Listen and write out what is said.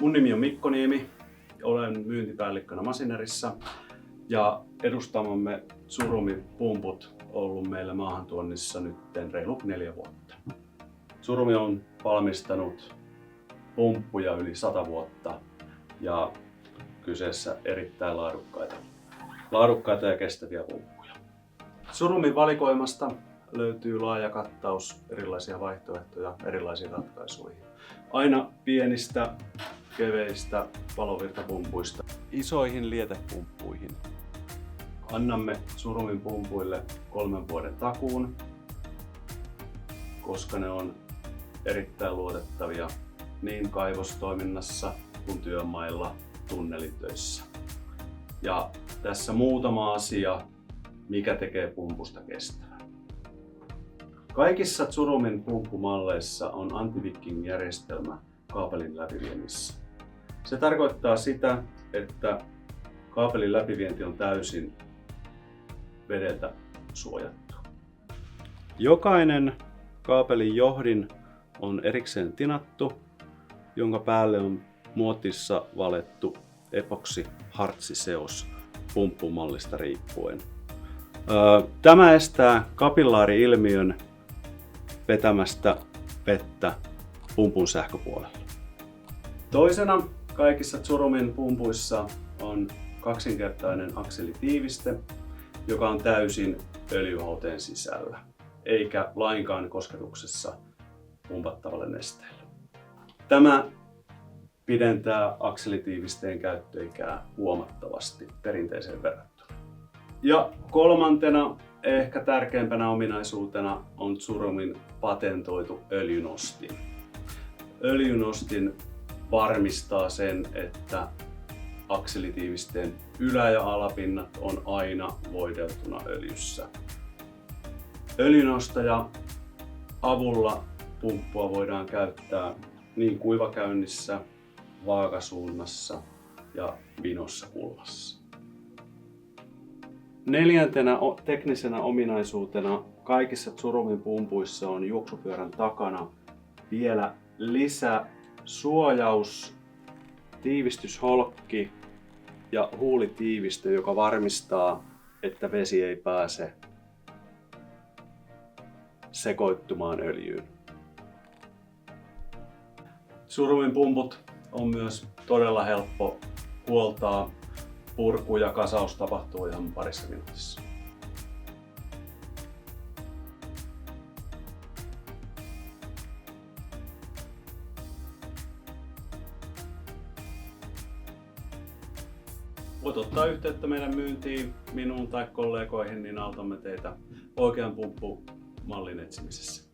Mun nimi on Mikko Niemi, olen myyntipäällikkönä Machineryssä ja edustamomme Surumi pumput on ollut meillä maahantuonnissa nyt reilu 4 vuotta. Surumi on valmistanut pumppuja yli 100 vuotta ja kyseessä erittäin laadukkaita ja kestäviä pumppuja. Surumin valikoimasta löytyy laaja kattaus erilaisia vaihtoehtoja erilaisiin ratkaisuihin. Aina pienistä, keveistä valovirtapumpuista isoihin lietepumppuihin. Annamme Surumin pumpuille 3 vuoden takuun, koska ne on erittäin luotettavia niin kaivostoiminnassa kuin työmailla, tunnelitöissä. Ja tässä muutama asia, mikä tekee pumpusta kestävän. Kaikissa Surumin pumppumalleissa on anti-wicking-järjestelmä kaapelin läpiviennissä. Se tarkoittaa sitä, että kaapelin läpivienti on täysin vedeltä suojattu. Jokainen kaapelin johdin on erikseen tinattu, jonka päälle on muotissa valettu epoksihartsiseos pumppumallista riippuen. Tämä estää kapillaari-ilmiön vetämästä vettä pumpun sähköpuolella. Toisena kaikissa Surumin pumpuissa on kaksinkertainen akselitiiviste, joka on täysin öljyhauteen sisällä, eikä lainkaan kosketuksessa pumpattavalle nesteelle. Tämä pidentää akselitiivisteen käyttöikää huomattavasti perinteiseen verrattuna. Ja kolmantena, ehkä tärkeimpänä ominaisuutena on Surumin patentoitu öljynostin. Öljynostin varmistaa sen, että akselitiivisteen ylä- ja alapinnat on aina voideltuna öljyssä. Öljynostaja avulla pumppua voidaan käyttää niin kuivakäynnissä, vaakasuunnassa ja vinossa kulmassa. Neljäntenä teknisenä ominaisuutena kaikissa Surumin pumpuissa on juoksupyörän takana vielä lisäsuojaus, tiivistysholkki ja huulitiivistö, joka varmistaa, että vesi ei pääse sekoittumaan öljyyn. Surumin pumput on myös todella helppo huoltaa. Purku ja kasaus tapahtuu ihan parissa minuutissa. Voit ottaa yhteyttä meidän myyntiin, minuun tai kollegoihin, niin autamme teitä oikean pumppumallin etsimisessä.